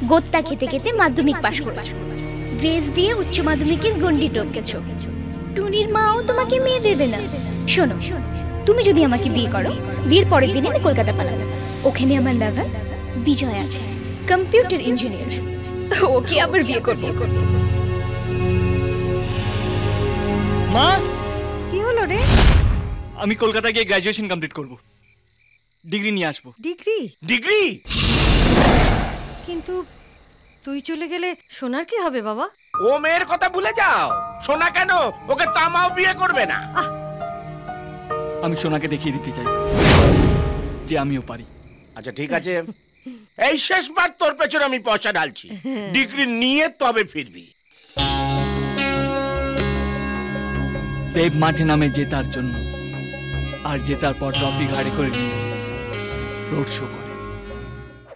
গোত্তা খেতে খেতে মাধ্যমিক পাশ করেছো, গ্রেস দিয়ে উচ্চ মাধ্যমিকের গন্ডি টপকেছো। টুনির মাও তোমাকে মেয়ে দেবে না। শোনো, তুমি যদি আমাকে বিয়ে করো, বিয়ের পরের দিন আমি কলকাতা পালাবো। ওখানে আমার লাভার বিজয় আছে, কম্পিউটার ইঞ্জিনিয়ার। ওকে আবার বিয়ে করবো। মা, কি হলো রে? আমি কলকাতা গিয়ে গ্র্যাজুয়েশন কমপ্লিট করব, ডিগ্রি নিয়ে আসবো। ডিগ্রি? ডিগ্রি? কিন্তু তুই চলে গেলে সোনার কি হবে বাবা? ও মেয়ের কথা ভুলে যাও। সোনা কেন, ওকে তামাও বিয়ে করবে না। আমি সোনাকে দেখিয়ে দিতে চাই যে আমিও পারি। আচ্ছা ঠিক আছে, এই শেষবার তোর পেছনে আমি পয়সা ঢালছি, ডিগ্রি নিয়ে তবে ফিরবি। দেব মাঠে নামে জেতার জন্য, আর জেতার পর ট্রফি ঘাড়ে করে নিয়ে রোড শো করে।